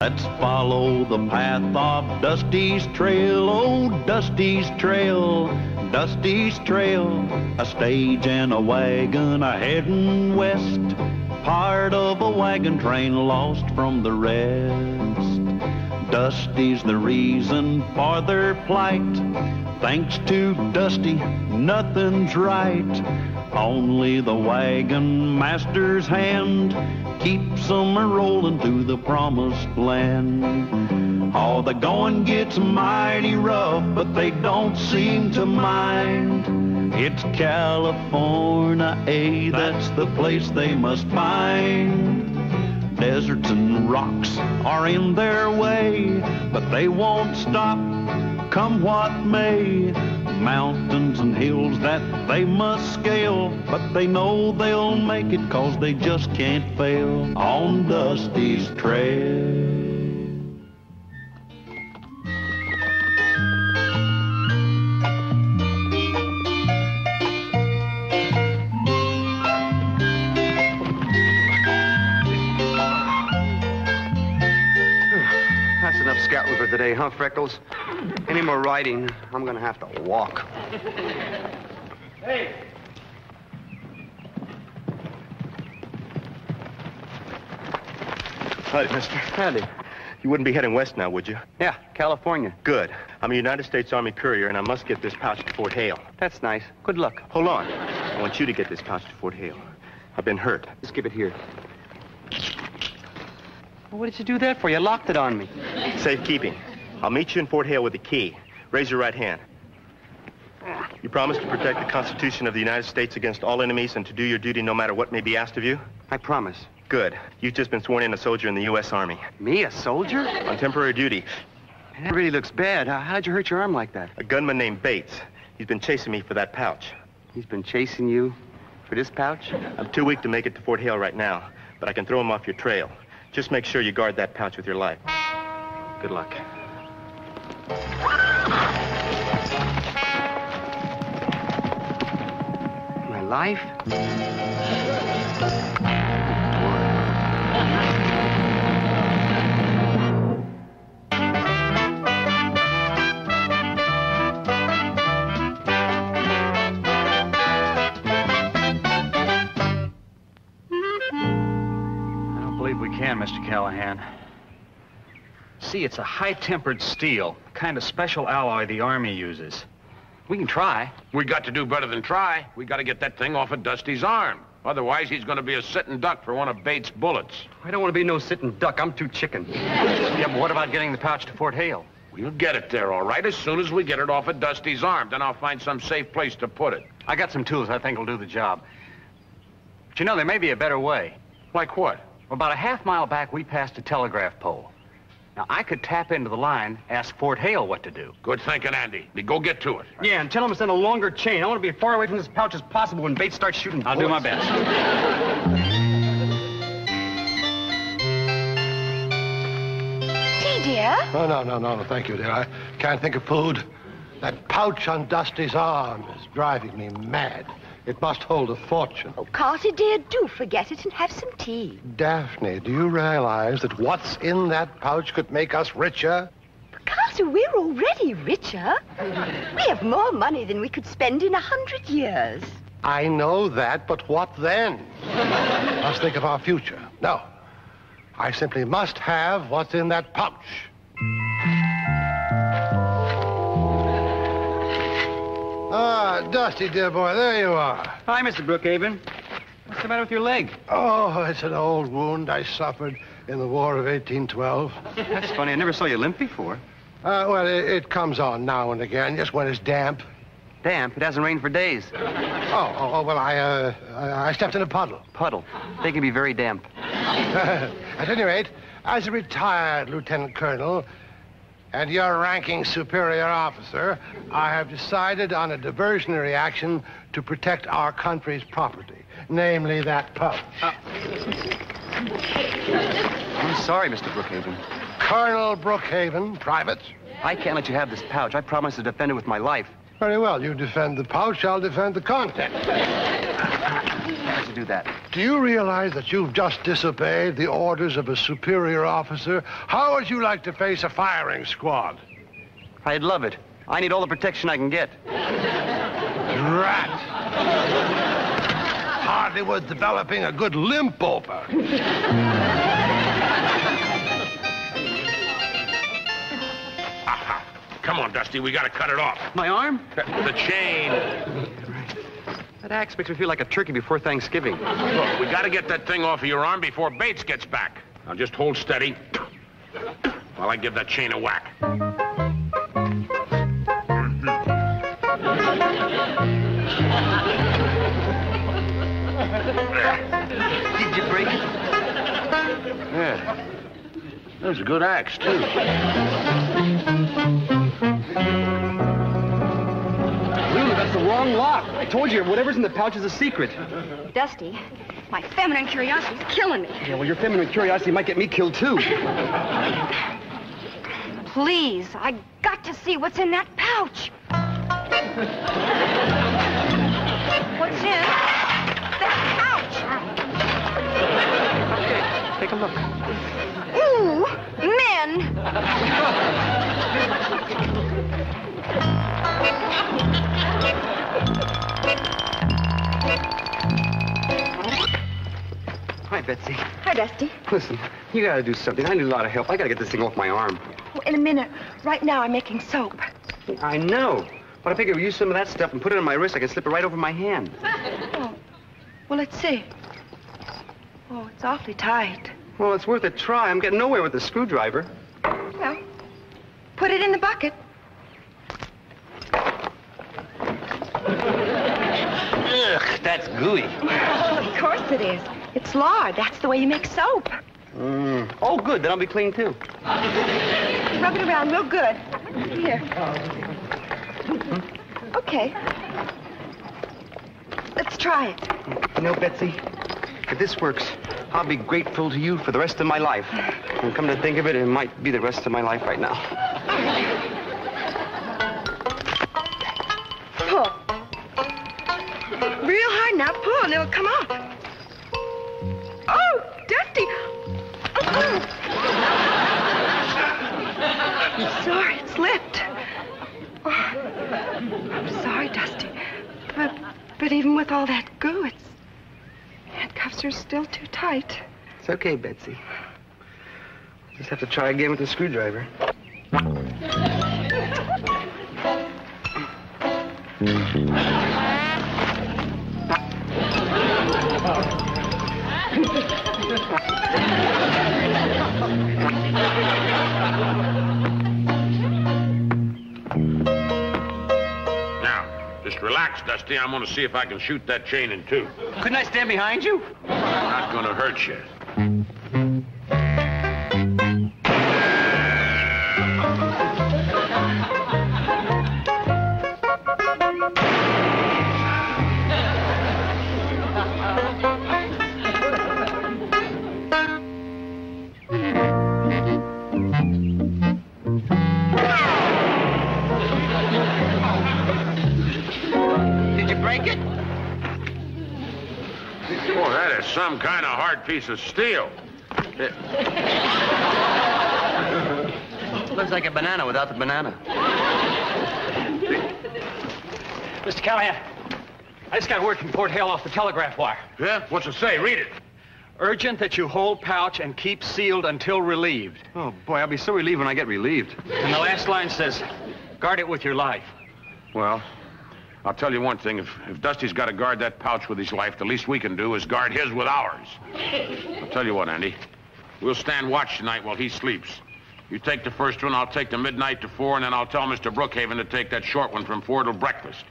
Let's follow the path of Dusty's trail, oh, Dusty's trail, Dusty's trail. A stage and a wagon a heading west, part of a wagon train lost from the rest. Dusty's the reason for their plight. Thanks to Dusty, nothing's right. Only the wagon master's hand keeps them a-rolling to the promised land. Oh, the going gets mighty rough, but they don't seem to mind. It's California, that's the place they must find. Deserts and rocks are in their way, but they won't stop, come what may. Mountains and hills that they must scale, but they know they'll make it 'cause they just can't fail on Dusty's trail. That's enough scouting for today, huh, Freckles? Any more riding, I'm gonna have to walk. Hey! Hi, mister. Howdy. You wouldn't be heading west now, would you? Yeah, California. Good. I'm a United States Army courier, and I must get this pouch to Fort Hale. That's nice. Good luck. Hold on. I want you to get this pouch to Fort Hale. I've been hurt. Just give it here. Well, what did you do that for? You locked it on me. Safekeeping. I'll meet you in Fort Hale with the key. Raise your right hand. You promise to protect the Constitution of the United States against all enemies and to do your duty no matter what may be asked of you? I promise. Good. You've just been sworn in a soldier in the U.S. Army. Me, a soldier? On temporary duty. That really looks bad. How'd you hurt your arm like that? A gunman named Bates. He's been chasing me for that pouch. He's been chasing you for this pouch? I'm too weak to make it to Fort Hale right now, but I can throw him off your trail. Just make sure you guard that pouch with your life. Good luck. My life? Mr. Callahan. See, it's a high-tempered steel, kind of special alloy the Army uses. We can try. We got to do better than try. We got to get that thing off of Dusty's arm. Otherwise, he's going to be a sitting duck for one of Bates' bullets. I don't want to be no sitting duck. I'm too chicken. Yeah, but what about getting the pouch to Fort Hale? We'll get it there, all right, as soon as we get it off of Dusty's arm. Then I'll find some safe place to put it. I got some tools I think will do the job. But you know, there may be a better way. Like what? Well, about a half-mile back, we passed a telegraph pole. Now, I could tap into the line, ask Fort Hale what to do. Good thinking, Andy. Go get to it. Yeah, and tell him to send a longer chain. I want to be as far away from this pouch as possible when Bates starts shooting bullets. I'll do my best. Tea, dear? Oh, no, thank you, dear. I can't think of food. That pouch on Dusty's arm is driving me mad. It must hold a fortune. Oh, Carter, dear, do forget it and have some tea. Daphne, do you realize that what's in that pouch could make us richer? But Carter, we're already richer. We have more money than we could spend in 100 years. I know that, but what then? Let's think of our future. No, I simply must have what's in that pouch. Ah, Dusty, dear boy, there you are. Hi, Mr. Brookhaven. What's the matter with your leg? Oh, it's an old wound I suffered in the War of 1812. That's funny. I never saw you limp before. Well, it comes on now and again, just when it's damp. Damp? It hasn't rained for days. Well, I stepped in a puddle. Puddle. They can be very damp. At any rate, as a retired lieutenant colonel and your ranking superior officer, I have decided on a diversionary action to protect our country's property, namely that pouch. I'm sorry, Mr. Brookhaven. Colonel Brookhaven, private. I can't let you have this pouch. I promise to defend it with my life. Very well. You defend the pouch, I'll defend the content. Why would you do that? Do you realize that you've just disobeyed the orders of a superior officer? How would you like to face a firing squad? I'd love it. I need all the protection I can get. Drat! Hardly worth developing a good limp over. Aha. Come on, Dusty, we gotta cut it off. My arm? The chain. That axe makes me feel like a turkey before Thanksgiving. Look, we gotta get that thing off of your arm before Bates gets back. Now just hold steady while I give that chain a whack. Did you break it? Yeah. That was a good axe, too. Lulu, that's the wrong lock. I told you, whatever's in the pouch is a secret. Dusty, my feminine curiosity is killing me. Yeah, well, your feminine curiosity might get me killed, too. Please, I got to see what's in that pouch. What's in that pouch? Okay, take a look. Ooh, men. Hi, Betsy. Hi, Dusty. Listen, you gotta do something. I need a lot of help. I gotta get this thing off my arm. Oh, in a minute. Right now, I'm making soap. I know. But I figure if we use some of that stuff and put it on my wrist, I can slip it right over my hand. Oh, well, let's see. Oh, it's awfully tight. Well, it's worth a try. I'm getting nowhere with the screwdriver. Well, put it in the bucket. Ugh, that's gooey. Oh, of course it is. It's lard. That's the way you make soap. Oh, good. Then I'll be clean, too. Rub it around real good. Here. Okay. Let's try it. You know, Betsy, if this works, I'll be grateful to you for the rest of my life. And come to think of it, it might be the rest of my life right now. Pull. Real hard now. Pull and it'll come off. Oh, Dusty. I'm sorry, it slipped. Oh, I'm sorry, Dusty. But even with all that goo, handcuffs are still too tight. It's okay, Betsy. Just have to try again with the screwdriver. Now, just relax, Dusty. I'm gonna see if I can shoot that chain in two. Couldn't I stand behind you? Not gonna hurt you. Did you break it? Boy, that is some kind of hard piece of steel. Looks like a banana without the banana. Mr. Callahan, I just got word from Fort Hale off the telegraph wire. Yeah? What's it say? Read it. Urgent that you hold pouch and keep sealed until relieved. Oh, boy, I'll be so relieved when I get relieved. And the last line says, guard it with your life. Well, I'll tell you one thing. If Dusty's got to guard that pouch with his life, the least we can do is guard his with ours. I'll tell you what, Andy. We'll stand watch tonight while he sleeps. You take the first one, I'll take the midnight to 4, and then I'll tell Mr. Brookhaven to take that short one from 4 till breakfast.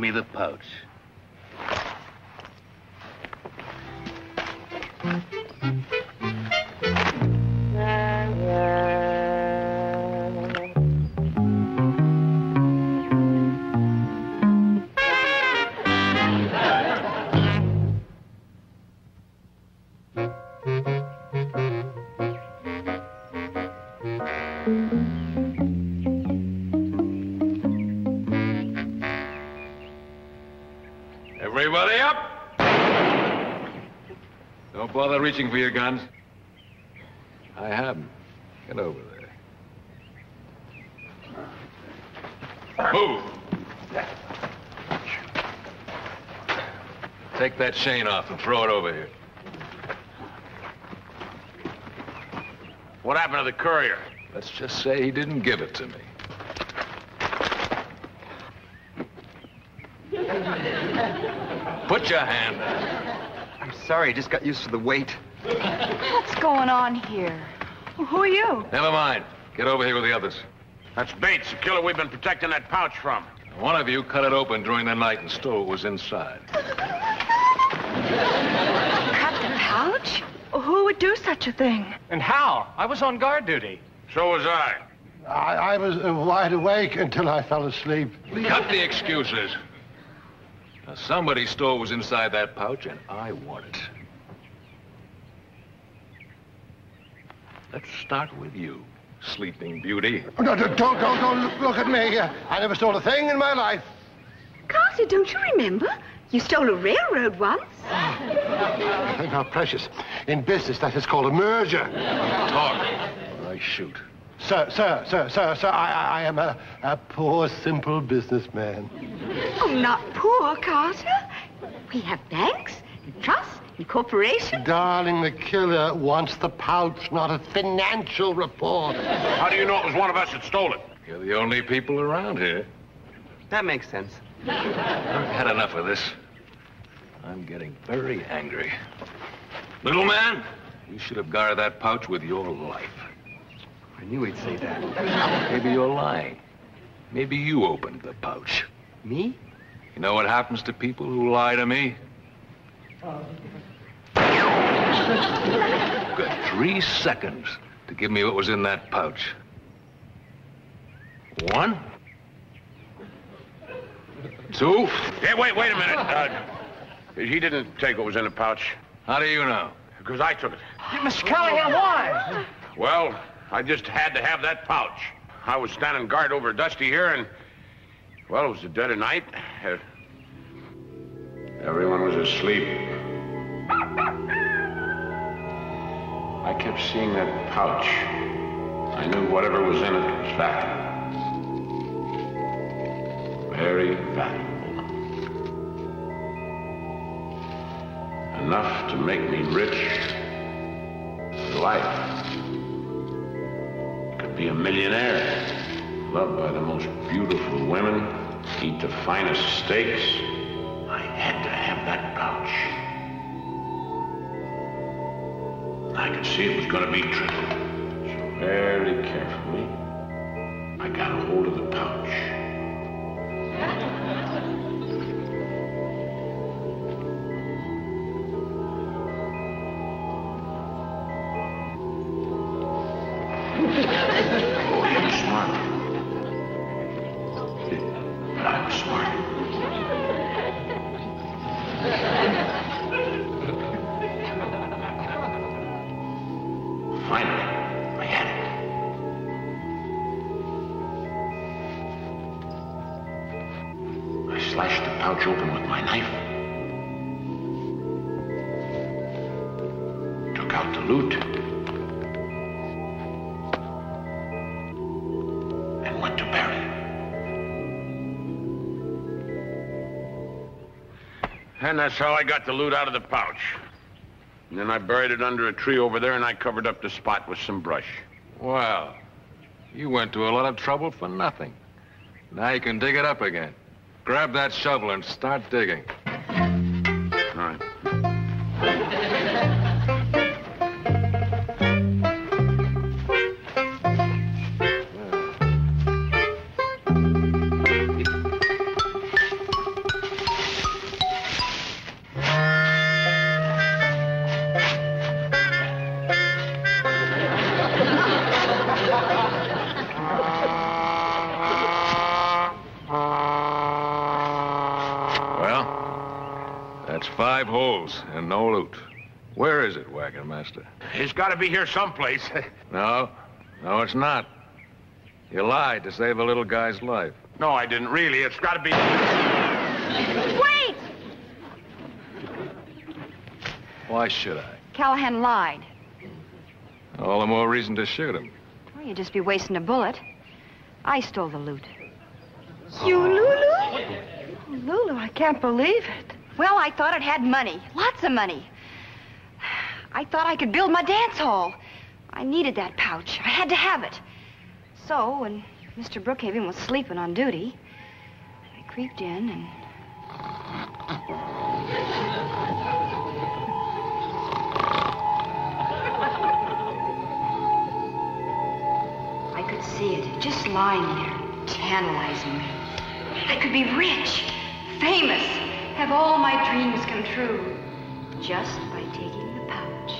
me the pouch. Everybody up! Don't bother reaching for your guns. I have them. Get over there. Move! Take that chain off and throw it over here. What happened to the courier? Let's just say he didn't give it to me. Put your hand up. I'm sorry, I just got used to the weight. What's going on here? Who are you? Never mind. Get over here with the others. That's Bates, the killer we've been protecting that pouch from. One of you cut it open during the night and stole what was inside. Cut the pouch? Who would do such a thing? And how? I was on guard duty. So was I. I was wide awake until I fell asleep. Cut the excuses. Now, somebody stole what was inside that pouch, and I want it. Let's start with you, Sleeping Beauty. Oh, no, don't look at me. I never stole a thing in my life. Carter, don't you remember? You stole a railroad once. How precious. In business, that is called a merger. Talk, or I shoot. Sir, I am a poor, simple businessman. Oh, not poor, Carter. We have banks and trusts and corporations. Darling, the killer wants the pouch, not a financial report. How do you know it was one of us that stole it? You're the only people around here. That makes sense. I've had enough of this. I'm getting very angry. Little man, you should have guarded that pouch with your life. I knew he'd say that. Maybe you're lying. Maybe you opened the pouch. Me? You know what happens to people who lie to me? You've got 3 seconds to give me what was in that pouch. 1, 2. Hey, wait a minute. He didn't take what was in the pouch. How do you know? Because I took it. Mr. Callahan, why? Well, I just had to have that pouch. I was standing guard over Dusty here, and, well, it was the dead of night. Everyone was asleep. I kept seeing that pouch. I knew whatever was in it was valuable. Very valuable. Enough to make me rich for life. Could be a millionaire, loved by the most beautiful women, eat the finest steaks. I had to have that pouch. I could see it was going to be true. So very carefully, I got a hold of the pouch. Oh, he was smart. But I was smart. Finally, I had it. I slashed the pouch open with my knife. Took out the loot. And went to bury it. And that's how I got the loot out of the pouch. And then I buried it under a tree over there, and I covered up the spot with some brush. Well, you went to a lot of trouble for nothing. Now you can dig it up again. Grab that shovel and start digging. All right. 5 holes and no loot. Where is it, Wagon Master? It's got to be here someplace. No, it's not. You lied to save a little guy's life. No, I didn't really. It's got to be... Wait! Why should I? Callahan lied. All the more reason to shoot him. Well, you'd just be wasting a bullet. I stole the loot. You, Lulu? Lulu, I can't believe it. Well, I thought it had money. Lots of money. I thought I could build my dance hall. I needed that pouch. I had to have it. So, when Mr. Brookhaven was sleeping on duty, I creeped in and... I could see it, just lying there, tantalizing me. I could be rich, famous, have all my dreams come true, just by taking the pouch.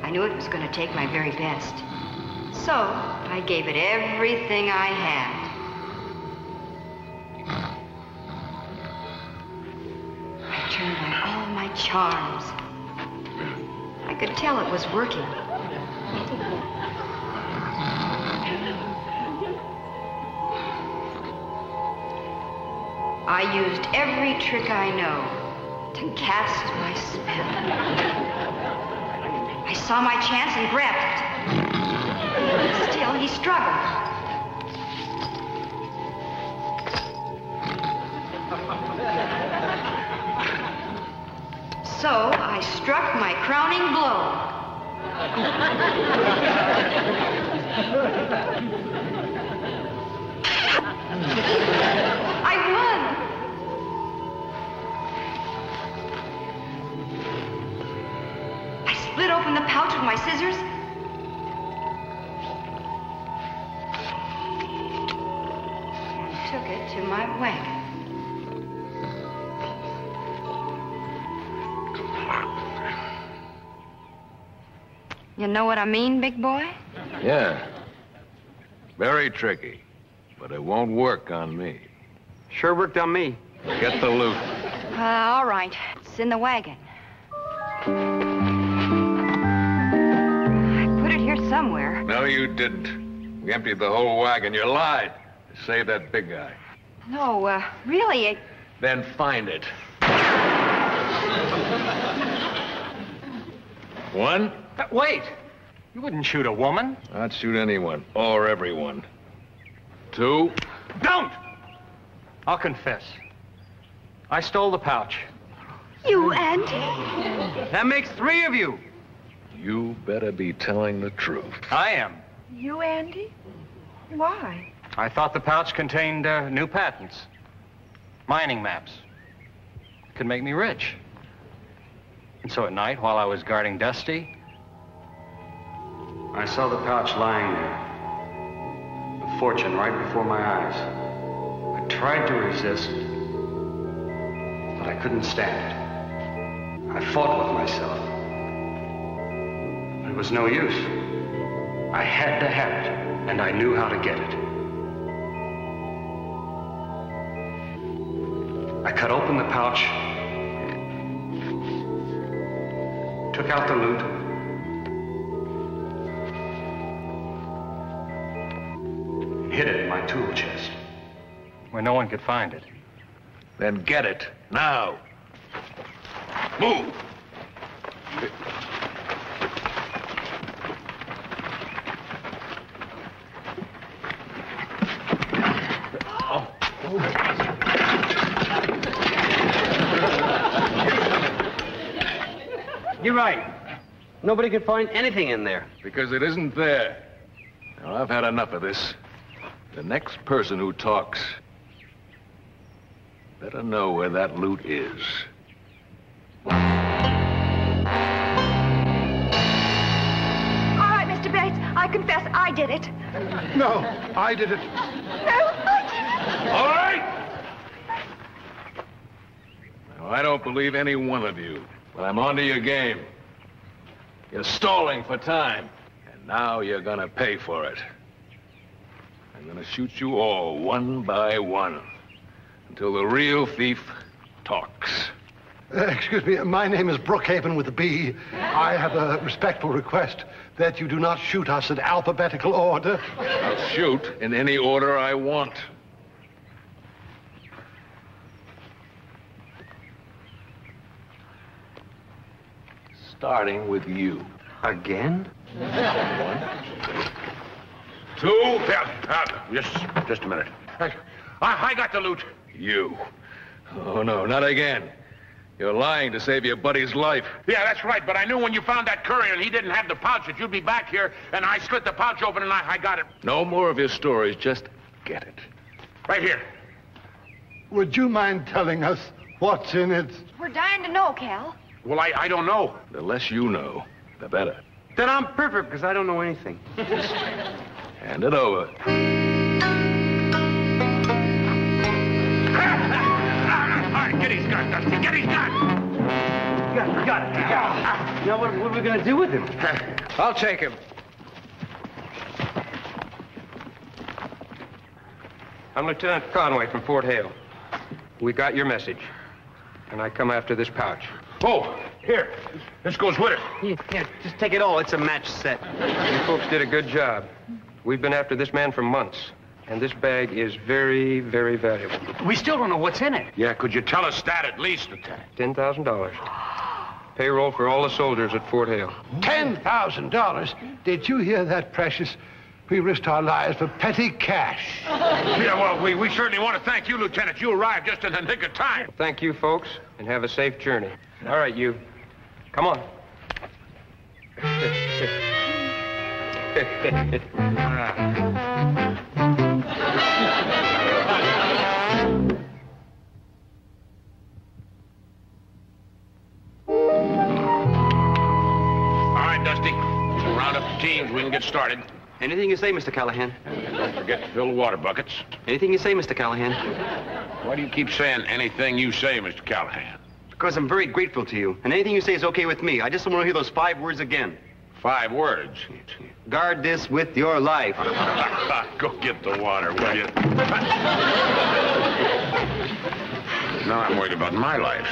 I knew it was going to take my very best. So, I gave it everything I had. I turned on all my charms. I could tell it was working. I used every trick I know to cast my spell. I saw my chance and grabbed it. Still, he struggled. So, I struck my crowning blow. I won. I split open the pouch with my scissors. And took it to my wagon. You know what I mean, big boy? Yeah. Very tricky. But it won't work on me. Sure worked on me. Get the loot. All right. It's in the wagon. I put it here somewhere. No, you didn't. We emptied the whole wagon. You lied. To save that big guy. No, really, Then find it. 1. Wait! You wouldn't shoot a woman. I'd shoot anyone. Or everyone. 2. Don't! I'll confess. I stole the pouch. You, Auntie? That makes 3 of you. You better be telling the truth. I am. You, Andy? Why? I thought the pouch contained new patents. Mining maps. Could make me rich. And so at night, while I was guarding Dusty, I saw the pouch lying there. A fortune right before my eyes. I tried to resist, but I couldn't stand it. I fought with myself. It was no use. I had to have it, and I knew how to get it. I cut open the pouch, took out the loot, and hid it in my tool chest, where no one could find it. Then get it. Now. Move. You're right. Nobody could find anything in there. Because it isn't there. Now, I've had enough of this. The next person who talks better know where that loot is. all right, Mr. Bates. I confess I did it. No, I did it. No, I did it. All right! Now, I don't believe any one of you, but I'm onto your game. You're stalling for time, and now you're gonna pay for it. I'm gonna shoot you all one by one until the real thief talks. Excuse me, my name is Brookhaven with a B. I have a respectful request that you do not shoot us in alphabetical order. I'll shoot in any order I want. Starting with you. Again? 1, 2. Just a minute. I got the loot. You. Oh, no, not again. You're lying to save your buddy's life. Yeah, that's right, but I knew when you found that courier and he didn't have the pouch that you'd be back here, and I slit the pouch open and I got it. No more of your stories. Just get it. Right here. Would you mind telling us what's in it? We're dying to know, Cal. Well, I don't know. The less you know, the better. Then I'm perfect, because I don't know anything. Hand it over. All right, get his gun, Dusty. Get his gun. Got it. Now, what are we going to do with him? I'll take him. I'm Lieutenant Conway from Fort Hale. We got your message, and I come after this pouch. Oh, here. This goes with it. Yeah, just take it all. It's a match set. You folks did a good job. We've been after this man for months, and this bag is very, very valuable. We still don't know what's in it. Yeah, could you tell us that at least, Lieutenant? $10,000. Payroll for all the soldiers at Fort Hale. $10,000? Did you hear that, Precious? We risked our lives for petty cash. Yeah, well, we certainly want to thank you, Lieutenant. You arrived just in the nick of time. Thank you, folks, and have a safe journey. All right, you. Come on. All right, Dusty. We'll round up the teams. We can get started. Anything you say, Mr. Callahan. And don't forget to fill the water buckets. Anything you say, Mr. Callahan. Why do you keep saying anything you say, Mr. Callahan? Because I'm very grateful to you. And anything you say is okay with me. I just don't want to hear those 5 words again. 5 words. Guard this with your life. Go get the water, will you? Now I'm worried about my life.